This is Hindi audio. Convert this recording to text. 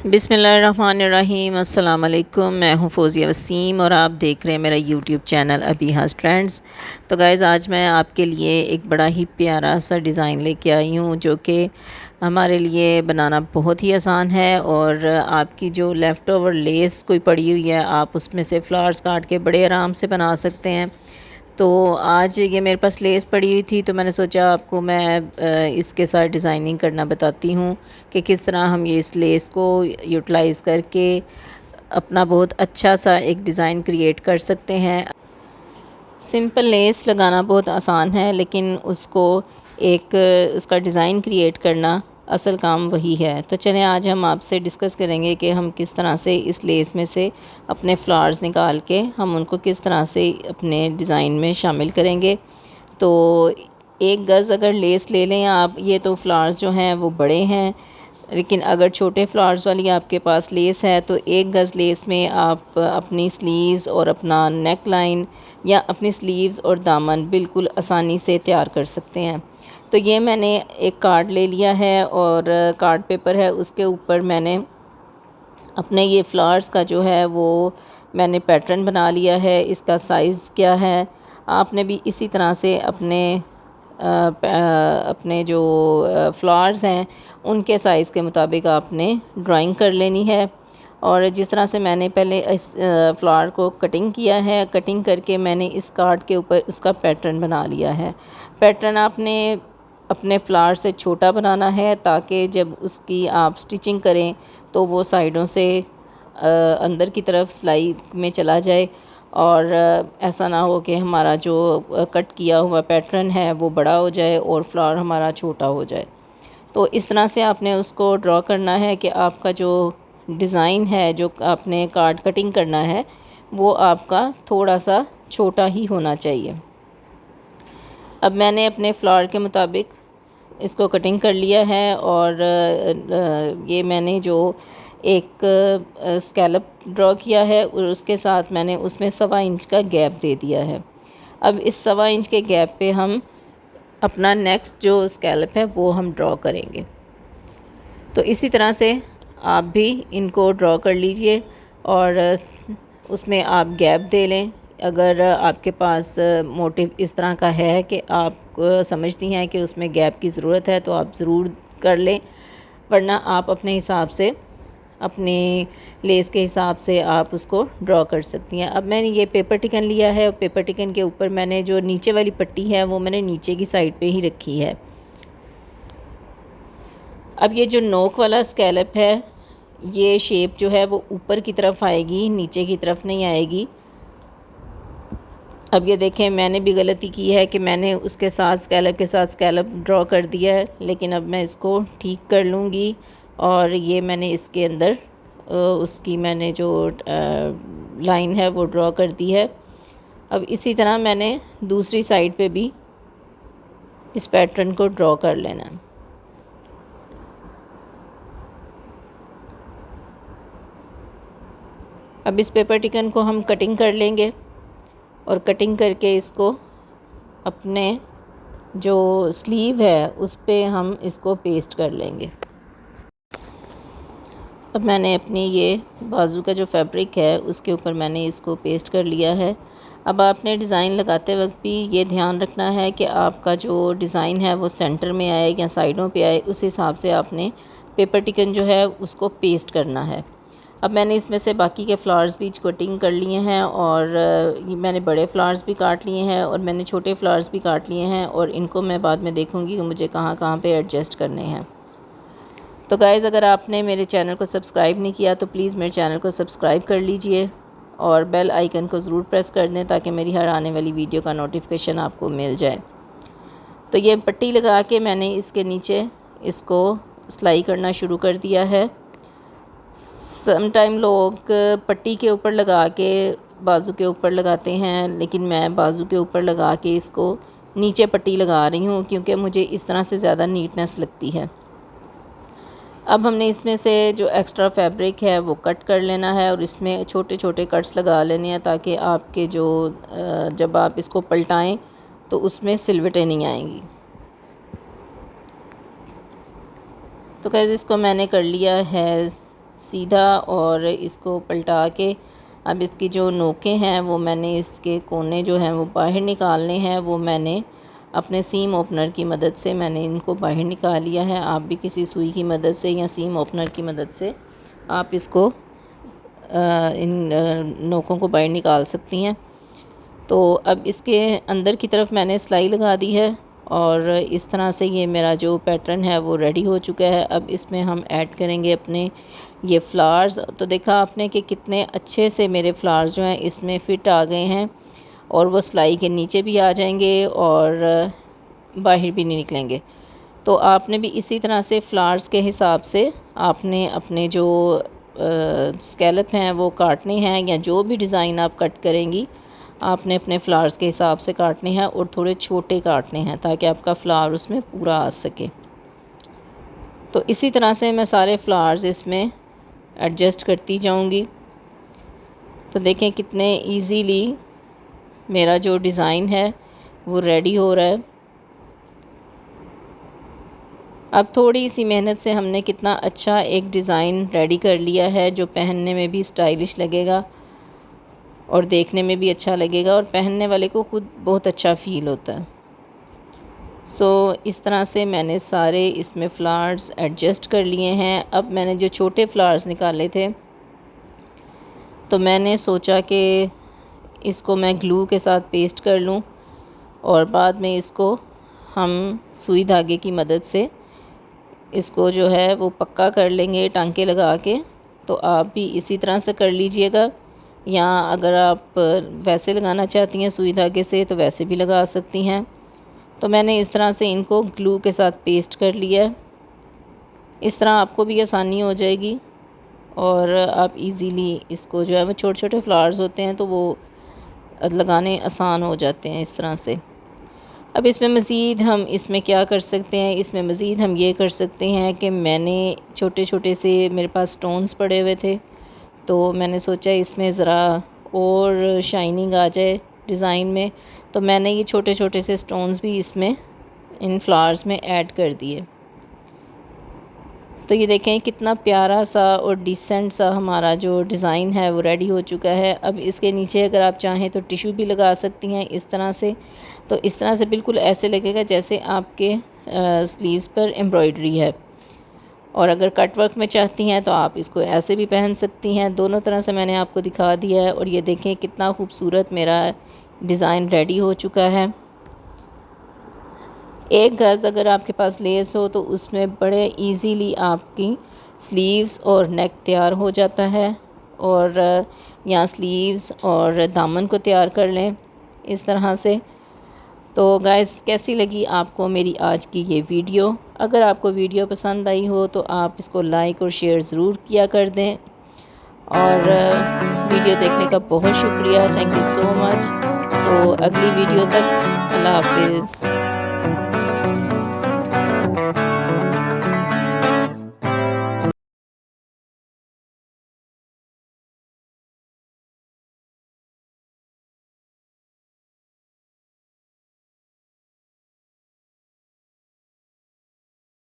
बिस्मिल्लाहिर्रहमानिर्रहीम। अस्सलाम वालेकुम। मैं हूँ फ़ौज़िया वसीम और आप देख रहे हैं मेरा यूट्यूब चैनल अबीहास ट्रेंड्स। तो गाइज़, आज मैं आपके लिए एक बड़ा ही प्यारा सा डिज़ाइन लेके आई हूँ जो कि हमारे लिए बनाना बहुत ही आसान है। और आपकी जो लेफ़्ट ओवर लेस कोई पड़ी हुई है, आप उसमें से फ्लावर्स काट के बड़े आराम से बना सकते हैं। तो आज ये मेरे पास लेस पड़ी हुई थी, तो मैंने सोचा आपको मैं इसके साथ डिज़ाइनिंग करना बताती हूँ कि किस तरह हम ये इस लेस को यूटिलाइज़ करके अपना बहुत अच्छा सा एक डिज़ाइन क्रिएट कर सकते हैं। सिंपल लेस लगाना बहुत आसान है, लेकिन उसको एक उसका डिज़ाइन क्रिएट करना असल काम वही है। तो चलें, आज हम आपसे डिस्कस करेंगे कि हम किस तरह से इस लेस में से अपने फ्लावर्स निकाल के हम उनको किस तरह से अपने डिज़ाइन में शामिल करेंगे। तो 1 गज़ अगर लेस ले लें आप, ये तो फ्लावर्स जो हैं वो बड़े हैं, लेकिन अगर छोटे फ्लावर्स वाली आपके पास लेस है तो 1 गज़ लेस में आप अपनी स्लीव्स और अपना नेक लाइन या अपनी स्लीव्स और दामन बिल्कुल आसानी से तैयार कर सकते हैं। तो ये मैंने एक कार्ड ले लिया है और कार्ड पेपर है, उसके ऊपर मैंने अपने ये फ्लावर्स का जो है वो मैंने पैटर्न बना लिया है। इसका साइज़ क्या है, आपने भी इसी तरह से अपने जो फ्लावर्स हैं उनके साइज़ के मुताबिक आपने ड्राइंग कर लेनी है। और जिस तरह से मैंने पहले इस फ्लावर को कटिंग किया है, कटिंग करके मैंने इस कार्ड के ऊपर उसका पैटर्न बना लिया है। पैटर्न आपने अपने फ्लावर से छोटा बनाना है ताकि जब उसकी आप स्टिचिंग करें तो वो साइडों से अंदर की तरफ सिलाई में चला जाए, और ऐसा ना हो कि हमारा जो कट किया हुआ पैटर्न है वो बड़ा हो जाए और फ्लावर हमारा छोटा हो जाए। तो इस तरह से आपने उसको ड्रॉ करना है कि आपका जो डिज़ाइन है, जो आपने कार्ड कटिंग करना है, वो आपका थोड़ा सा छोटा ही होना चाहिए। अब मैंने अपने फ्लावर के मुताबिक इसको कटिंग कर लिया है और ये मैंने जो एक स्कैलप ड्रॉ किया है और उसके साथ मैंने उसमें 1.25 इंच का गैप दे दिया है। अब इस 1.25 इंच के गैप पे हम अपना नेक्स्ट जो स्कैलप है वो हम ड्रॉ करेंगे। तो इसी तरह से आप भी इनको ड्रॉ कर लीजिए और उसमें आप गैप दे लें। अगर आपके पास मोटिव इस तरह का है कि आप समझती हैं कि उसमें गैप की ज़रूरत है तो आप ज़रूर कर लें, वरना आप अपने हिसाब से, अपने लेस के हिसाब से आप उसको ड्रॉ कर सकती हैं। अब मैंने ये पेपर टिकन लिया है और पेपर टिकन के ऊपर मैंने जो नीचे वाली पट्टी है वो मैंने नीचे की साइड पे ही रखी है। अब ये जो नोक वाला स्कैलप है, ये शेप जो है वो ऊपर की तरफ आएगी, नीचे की तरफ नहीं आएगी। अब ये देखें, मैंने भी गलती की है कि मैंने उसके साथ स्कैलप के साथ स्कैलप ड्रॉ कर दिया है, लेकिन अब मैं इसको ठीक कर लूँगी। और ये मैंने इसके अंदर उसकी मैंने जो लाइन है वो ड्रॉ कर दी है। अब इसी तरह मैंने दूसरी साइड पे भी इस पैटर्न को ड्रॉ कर लेना है। अब इस पेपर टिकन को हम कटिंग कर लेंगे और कटिंग करके इसको अपने जो स्लीव है उस पे हम इसको पेस्ट कर लेंगे। अब मैंने अपनी ये बाजू का जो फैब्रिक है उसके ऊपर मैंने इसको पेस्ट कर लिया है। अब आपने डिज़ाइन लगाते वक्त भी ये ध्यान रखना है कि आपका जो डिज़ाइन है वो सेंटर में आए या साइडों पे आए, उस हिसाब से आपने पेपर टिकन जो है उसको पेस्ट करना है। अब मैंने इसमें से बाकी के फ्लावर्स भी कटिंग कर लिए हैं और ये मैंने बड़े फ्लावर्स भी काट लिए हैं और मैंने छोटे फ्लावर्स भी काट लिए हैं, और इनको मैं बाद में देखूंगी कि मुझे कहाँ कहाँ पे एडजस्ट करने हैं। तो गाइज़, अगर आपने मेरे चैनल को सब्सक्राइब नहीं किया तो प्लीज़ मेरे चैनल को सब्सक्राइब कर लीजिए और बेल आइकन को ज़रूर प्रेस कर दें ताकि मेरी हर आने वाली वीडियो का नोटिफिकेशन आपको मिल जाए। तो ये पट्टी लगा के मैंने इसके नीचे इसको सिलाई करना शुरू कर दिया है। सम टाइम लोग पट्टी के ऊपर लगा के बाजू के ऊपर लगाते हैं, लेकिन मैं बाजू के ऊपर लगा के इसको नीचे पट्टी लगा रही हूँ क्योंकि मुझे इस तरह से ज़्यादा नीटनेस लगती है। अब हमने इसमें से जो एक्स्ट्रा फैब्रिक है वो कट कर लेना है और इसमें छोटे छोटे कट्स लगा लेने हैं ताकि आपके जो जब आप इसको पलटाएं तो उसमें सिलवटें नहीं आएंगी। तो गाइस, इसको मैंने कर लिया है सीधा और इसको पलटा के अब इसकी जो नोकें हैं वो मैंने इसके कोने जो हैं वो बाहर निकालने हैं। वो मैंने अपने सीम ओपनर की मदद से मैंने इनको बाहर निकाल लिया है। आप भी किसी सुई की मदद से या सीम ओपनर की मदद से आप इसको इन नोकों को बाहर निकाल सकती हैं। तो अब इसके अंदर की तरफ मैंने सिलाई लगा दी है और इस तरह से ये मेरा जो पैटर्न है वो रेडी हो चुका है। अब इसमें हम ऐड करेंगे अपने ये फ्लावर्स। तो देखा आपने कि कितने अच्छे से मेरे फ्लावर्स जो हैं इसमें फ़िट आ गए हैं और वो सिलाई के नीचे भी आ जाएंगे और बाहर भी नहीं निकलेंगे। तो आपने भी इसी तरह से फ्लावर्स के हिसाब से आपने अपने जो स्कैलप हैं वो काटने हैं, या जो भी डिज़ाइन आप कट करेंगी आपने अपने फ्लावर्स के हिसाब से काटने हैं और थोड़े छोटे काटने हैं ताकि आपका फ्लावर उसमें पूरा आ सके। तो इसी तरह से मैं सारे फ्लावर्स इसमें एडजस्ट करती जाऊंगी। तो देखें कितने इजीली मेरा जो डिज़ाइन है वो रेडी हो रहा है। अब थोड़ी सी मेहनत से हमने कितना अच्छा एक डिज़ाइन रेडी कर लिया है जो पहनने में भी स्टाइलिश लगेगा और देखने में भी अच्छा लगेगा और पहनने वाले को खुद बहुत अच्छा फ़ील होता है। इस तरह से मैंने सारे इसमें फ्लावर्स एडजस्ट कर लिए हैं। अब मैंने जो छोटे फ्लावर्स निकाले थे तो मैंने सोचा कि इसको मैं ग्लू के साथ पेस्ट कर लूँ और बाद में इसको हम सुई धागे की मदद से इसको जो है वो पक्का कर लेंगे टांके लगा के। तो आप भी इसी तरह से कर लीजिएगा, या अगर आप वैसे लगाना चाहती हैं सुई धागे से तो वैसे भी लगा सकती हैं। तो मैंने इस तरह से इनको ग्लू के साथ पेस्ट कर लिया है। इस तरह आपको भी आसानी हो जाएगी और आप इजीली इसको जो है वो छोटे छोटे फ्लावर्स होते हैं तो वो लगाने आसान हो जाते हैं इस तरह से। अब इसमें मज़ीद हम इसमें क्या कर सकते हैं, इसमें मज़ीद हम ये कर सकते हैं कि मैंने छोटे छोटे से मेरे पास स्टोन्स पड़े हुए थे तो मैंने सोचा इसमें ज़रा और शाइनिंग आ जाए डिज़ाइन में, तो मैंने ये छोटे छोटे से स्टोन्स भी इसमें इन फ्लावर्स में ऐड कर दिए। तो ये देखें कितना प्यारा सा और डिसेंट सा हमारा जो डिज़ाइन है वो रेडी हो चुका है। अब इसके नीचे अगर आप चाहें तो टिश्यू भी लगा सकती हैं इस तरह से। तो इस तरह से बिल्कुल ऐसे लगेगा जैसे आपके स्लीव्स पर एम्ब्रॉयडरी है। और अगर कट वर्क में चाहती हैं तो आप इसको ऐसे भी पहन सकती हैं। दोनों तरह से मैंने आपको दिखा दिया है और ये देखें कितना खूबसूरत मेरा डिज़ाइन रेडी हो चुका है। एक गज़ अगर आपके पास लेस हो तो उसमें बड़े इजीली आपकी स्लीव्स और नेक तैयार हो जाता है। और यहाँ स्लीव्स और दामन को तैयार कर लें इस तरह से। तो गाइस कैसी लगी आपको मेरी आज की ये वीडियो? अगर आपको वीडियो पसंद आई हो तो आप इसको लाइक और शेयर ज़रूर किया कर दें। और वीडियो देखने का बहुत शुक्रिया, थैंक यू सो मच। तो अगली वीडियो तक अल्लाह हाफिज़।